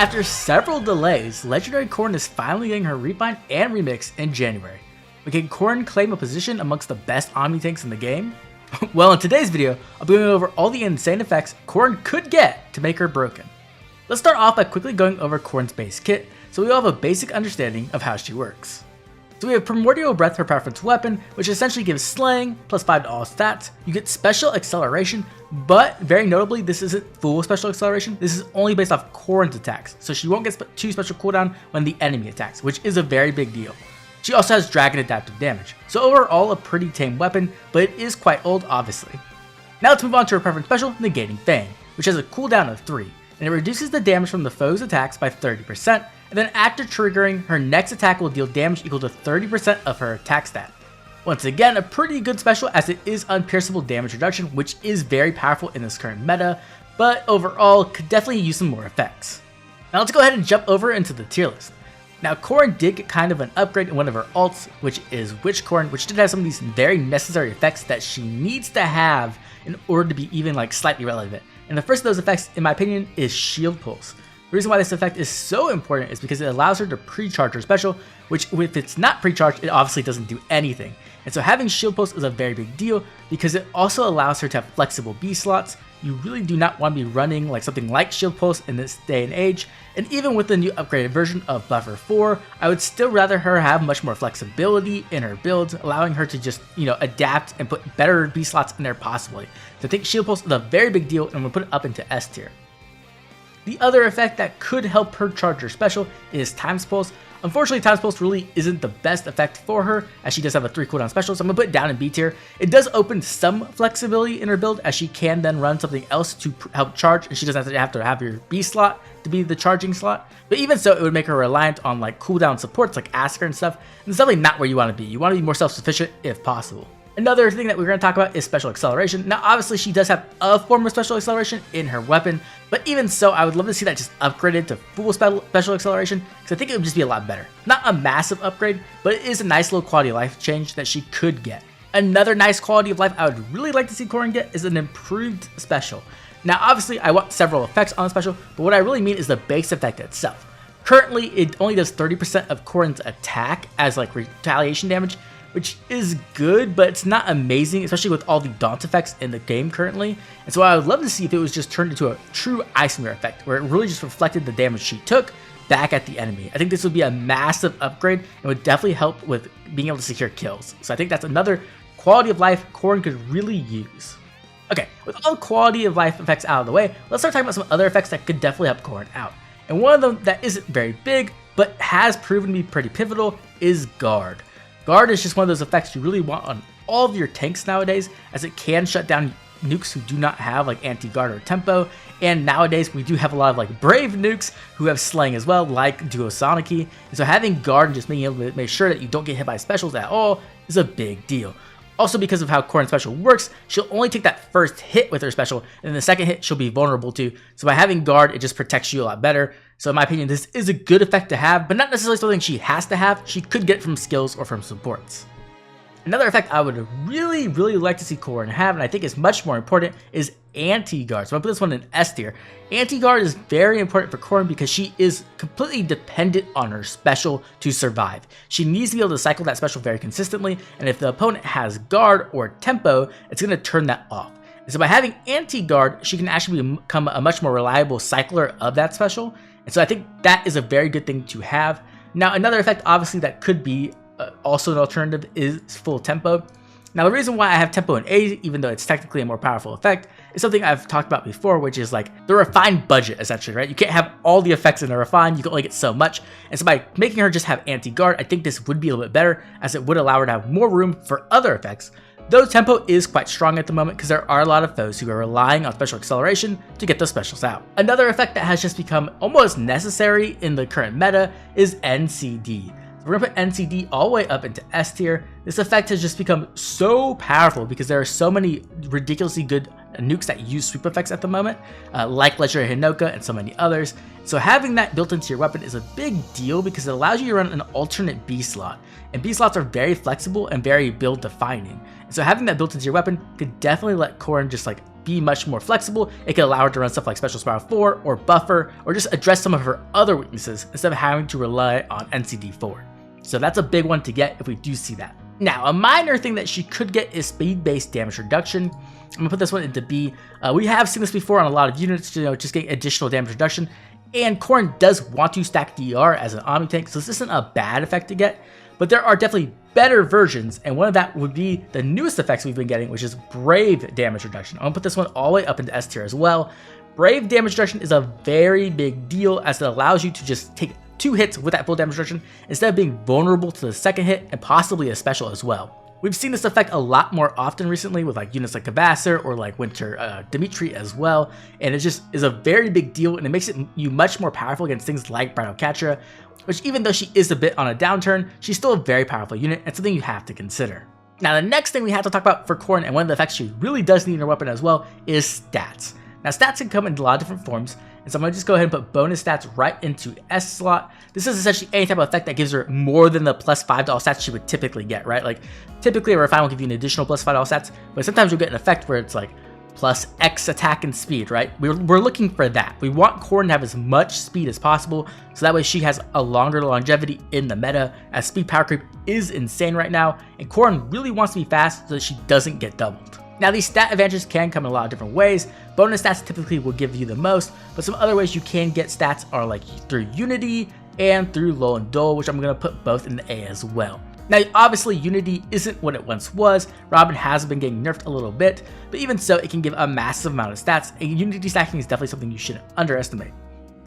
After several delays, Legendary Corrin is finally getting her refined and remixed in January. But can Corrin claim a position amongst the best Omni tanks in the game? Well, in today's video, I'll be going over all the insane effects Corrin could get to make her broken. Let's start off by quickly going over Corrin's base kit, so we all have a basic understanding of how she works. So we have Primordial Breath, her preference weapon, which essentially gives slaying, plus 5 to all stats. You get special acceleration, but very notably, this isn't full special acceleration. This is only based off Corrin's attacks, so she won't get 2 special cooldown when the enemy attacks, which is a very big deal. She also has Dragon Adaptive Damage, so overall a pretty tame weapon, but it is quite old obviously. Now let's move on to her preference special, Negating Fang, which has a cooldown of 3, and it reduces the damage from the foe's attacks by 30%, and then after triggering, her next attack will deal damage equal to 30% of her attack stat. Once again, a pretty good special as it is unpierceable damage reduction, which is very powerful in this current meta, but overall could definitely use some more effects. Now let's go ahead and jump over into the tier list. Now Corrin did get kind of an upgrade in one of her ults, which is Witch Corrin, which did have some of these very necessary effects that she needs to have in order to be even slightly relevant. And the first of those effects, in my opinion, is Shield Pulse. The reason why this effect is so important is because it allows her to pre-charge her special, which if it's not pre-charged, it obviously doesn't do anything. And so having Shield Pulse is a very big deal because it also allows her to have flexible B slots. You really do not want to be running something like Shield Pulse in this day and age. And even with the new upgraded version of Buffer 4, I would still rather her have much more flexibility in her builds, allowing her to just, adapt and put better B slots in there possibly. So I think Shield Pulse is a very big deal and I'm going to put it up into S tier. The other effect that could help her charge her special is Times Pulse. Unfortunately, Times Pulse really isn't the best effect for her, as she does have a 3 cooldown special, so I'm going to put it down in B tier. It does open some flexibility in her build, as she can then run something else to help charge, and she doesn't have to have your B slot to be the charging slot. But even so, it would make her reliant on cooldown supports like Asker and stuff, and it's definitely not where you want to be. You want to be more self-sufficient if possible. Another thing that we're going to talk about is special acceleration. Now obviously she does have a form of special acceleration in her weapon, but even so I would love to see that just upgraded to full special acceleration because I think it would just be a lot better. Not a massive upgrade, but it is a nice little quality of life change that she could get. Another nice quality of life I would really like to see Corrin get is an improved special. Now obviously I want several effects on the special, but what I really mean is the base effect itself. Currently it only does 30% of Corrin's attack as retaliation damage, which is good, but it's not amazing, especially with all the daunt effects in the game currently. And so I would love to see if it was just turned into a true Ice Mirror effect, where it really just reflected the damage she took back at the enemy. I think this would be a massive upgrade and would definitely help with being able to secure kills. So I think that's another quality of life Corrin could really use. Okay, with all quality of life effects out of the way, let's start talking about some other effects that could definitely help Corrin out. And one of them that isn't very big, but has proven to be pretty pivotal, is Guard. Guard is just one of those effects you really want on all of your tanks nowadays, as it can shut down nukes who do not have anti-guard or tempo, and nowadays we do have a lot of brave nukes who have slaying as well, like Duosonic, and so having Guard and just being able to make sure that you don't get hit by specials at all is a big deal. Also, because of how Corrin's special works, she'll only take that first hit with her special, and then the second hit she'll be vulnerable to. So by having Guard, it just protects you a lot better. So in my opinion, this is a good effect to have, but not necessarily something she has to have. She could get it from skills or from supports. Another effect I would really like to see Corrin have, and I think is much more important, is Anti-Guard. So I'm going to put this one in S tier. Anti-Guard is very important for Corrin because she is completely dependent on her special to survive. She needs to be able to cycle that special very consistently, and if the opponent has Guard or Tempo, it's going to turn that off. And so by having Anti-Guard, she can actually become a much more reliable cycler of that special, and so I think that is a very good thing to have. Now another effect obviously that could be also an alternative is full tempo. Now the reason why I have tempo in A, even though it's technically a more powerful effect, is something I've talked about before, which is the refined budget essentially, right? You can't have all the effects in a refine, you can only get so much. And so by making her just have anti-guard, I think this would be a little bit better, as it would allow her to have more room for other effects. Though tempo is quite strong at the moment because there are a lot of foes who are relying on special acceleration to get those specials out. Another effect that has just become almost necessary in the current meta is NCD. We're going to put NCD all the way up into S tier. This effect has just become so powerful because there are so many ridiculously good nukes that use sweep effects at the moment, like Legendary Hinoka and so many others. So having that built into your weapon is a big deal because it allows you to run an alternate B slot. And B slots are very flexible and very build defining. And so having that built into your weapon could definitely let Corrin just be much more flexible. It can allow her to run stuff like Special Spiral 4 or Buffer, or just address some of her other weaknesses instead of having to rely on NCD 4. So that's a big one to get if we do see that. Now, a minor thing that she could get is speed-based damage reduction. I'm gonna put this one into B. We have seen this before on a lot of units, just getting additional damage reduction. And Corrin does want to stack DR as an Omni tank, so this isn't a bad effect to get. But there are definitely better versions, and one of that would be the newest effects we've been getting, which is Brave damage reduction. I'm gonna put this one all the way up into S tier as well. Brave damage reduction is a very big deal, as it allows you to just take 2 hits with that full damage reduction instead of being vulnerable to the second hit and possibly a special as well. We've seen this effect a lot more often recently with like units like Kvassar or like Winter Dimitri as well, and it just is a very big deal, and it makes you much more powerful against things like Bridal Catra, which even though she is a bit on a downturn, she's still a very powerful unit and something you have to consider. Now the next thing we have to talk about for Corrin, and one of the effects she really does need in her weapon as well, is stats. Now stats can come in a lot of different forms, and so I'm going to just go ahead and put bonus stats right into S slot. This is essentially any type of effect that gives her more than the +5 to all stats she would typically get, right? Like typically a refine will give you an additional +5 to all stats, but sometimes you'll get an effect where it's like plus X attack and speed, right? We're looking for that. We want Corrin to have as much speed as possible, so that way she has a longer longevity in the meta, as speed power creep is insane right now, and Corrin really wants to be fast so that she doesn't get doubled. Now these stat advantages can come in a lot of different ways. Bonus stats typically will give you the most, but some other ways you can get stats are like through Unity and through Lull and Dole, which I'm going to put both in the A as well. Now obviously Unity isn't what it once was. Robin has been getting nerfed a little bit, but even so it can give a massive amount of stats, and Unity stacking is definitely something you shouldn't underestimate.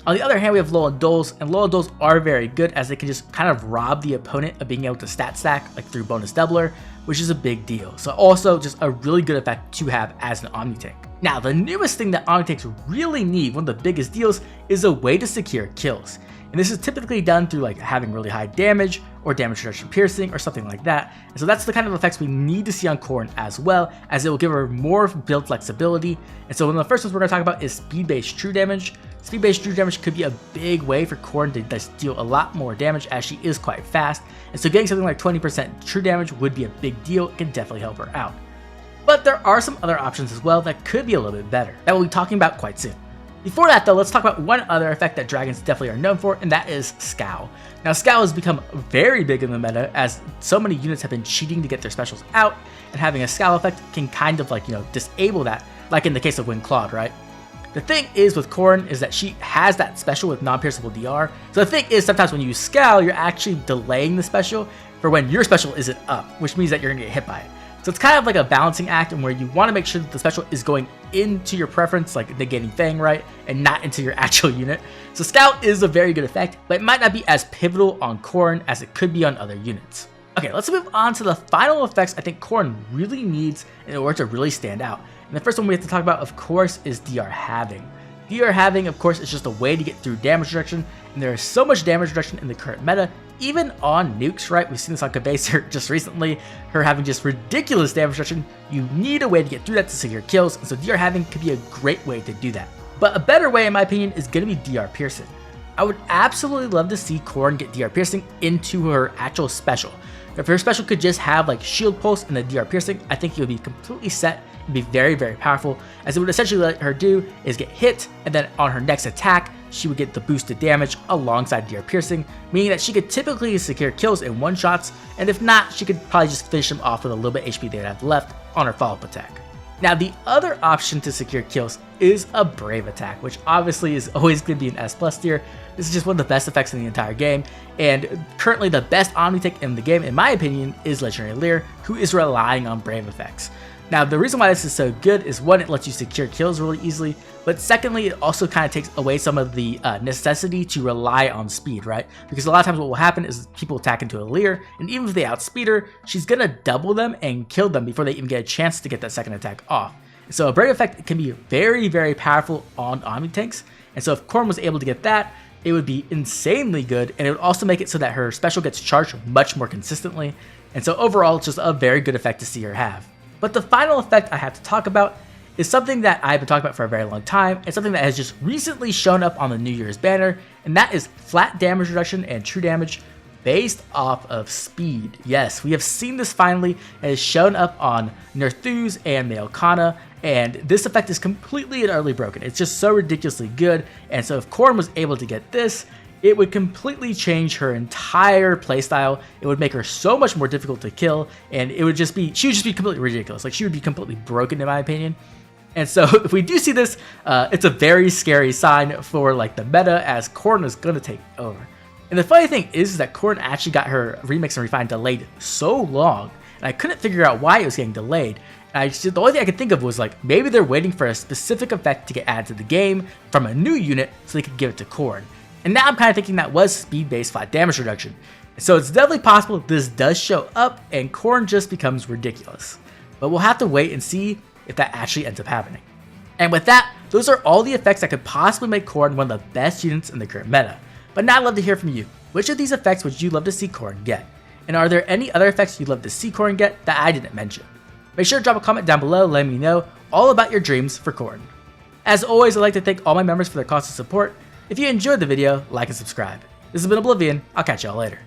On the other hand, we have Lull and Doles, and Lull and Doles are very good as they can just kind of rob the opponent of being able to stat stack like through bonus doubler, which is a big deal. So also just a really good effect to have as an Omni tank. Now the newest thing that Omni tanks really need, one of the biggest deals, is a way to secure kills. And this is typically done through like having really high damage or damage reduction piercing or something like that. And so that's the kind of effects we need to see on Corrin as well, as it will give her more build flexibility. And so one of the first ones we're going to talk about is speed-based true damage. Speed-based true damage could be a big way for Corrin to just deal a lot more damage, as she is quite fast. And so getting something like 20% true damage would be a big deal. It can definitely help her out. But there are some other options as well that could be a little bit better, that we'll be talking about quite soon. Before that though, let's talk about one other effect that dragons definitely are known for, and that is Scowl. Now Scowl has become very big in the meta, as so many units have been cheating to get their specials out, and having a Scowl effect can kind of like, disable that, like in the case of Wind Clawed, right? The thing is with Corrin is that she has that special with non-pierceable DR, so the thing is sometimes when you use Scowl, you're actually delaying the special for when your special isn't up, which means that you're gonna get hit by it. So it's kind of like a balancing act, and where you want to make sure that the special is going into your preference, like Negating Fang, right, and not into your actual unit. So Scowl is a very good effect, but it might not be as pivotal on Corrin as it could be on other units. Okay, let's move on to the final effects I think Corrin really needs in order to really stand out. And the first one we have to talk about, of course, is DR Halving. DR Halving, of course, is just a way to get through damage reduction, and there is so much damage reduction in the current meta, even on nukes, right? We've seen this on Kvassar just recently, her having just ridiculous damage reduction. You need a way to get through that to secure kills, and so DR Halving could be a great way to do that. But a better way, in my opinion, is going to be DR Piercing. I would absolutely love to see Corrin get DR Piercing into her actual special. If her special could just have like Shield Pulse and the DR Piercing, I think it would be completely set and be very, very powerful, as it would essentially let her do is get hit, and then on her next attack, she would get the boosted damage alongside DR Piercing, meaning that she could typically secure kills in one-shots, and if not, she could probably just finish them off with a little bit HP they have left on her follow-up attack. Now, the other option to secure kills is a Brave attack, which obviously is always going to be an S+ tier. This is just one of the best effects in the entire game, and currently the best Omni tank in the game, in my opinion, is Legendary Lear, who is relying on Brave effects. Now, the reason why this is so good is, one, it lets you secure kills really easily, but secondly, it also kind of takes away some of the necessity to rely on speed, right? Because a lot of times what will happen is people attack into a Lear, and even if they outspeed her, she's gonna double them and kill them before they even get a chance to get that second attack off. So a Brave effect can be very, very powerful on Omni tanks, and so if Corrin was able to get that, it would be insanely good, and it would also make it so that her special gets charged much more consistently, and so overall, it's just a very good effect to see her have. But the final effect I have to talk about is something that I've been talking about for a very long time, and something that has just recently shown up on the New Year's banner, and that is flat damage reduction and true damage based off of speed. Yes, we have seen this finally, and it's shown up on Nerthus and Maokana, and this effect is completely and utterly broken. It's just so ridiculously good, and so if Corrin was able to get this, it would completely change her entire playstyle. It would make her so much more difficult to kill, and she would just be completely ridiculous. Like, she would be completely broken in my opinion. And so if we do see this, it's a very scary sign for like the meta, as Corrin is gonna take over. And the funny thing is that Corrin actually got her remix and refine delayed so long, and I couldn't figure out why it was getting delayed. And the only thing I could think of was like, maybe they're waiting for a specific effect to get added to the game from a new unit so they could give it to Corrin. And now I'm kind of thinking that was speed-based flat damage reduction. So it's definitely possible this does show up and Corrin just becomes ridiculous. But we'll have to wait and see if that actually ends up happening. And with that, those are all the effects that could possibly make Corrin one of the best units in the current meta. But now I'd love to hear from you. Which of these effects would you love to see Corrin get? And are there any other effects you'd love to see Corrin get that I didn't mention? Make sure to drop a comment down below letting me know all about your dreams for Corrin. As always, I'd like to thank all my members for their constant support. If you enjoyed the video, like and subscribe. This has been Oblivion. I'll catch y'all later.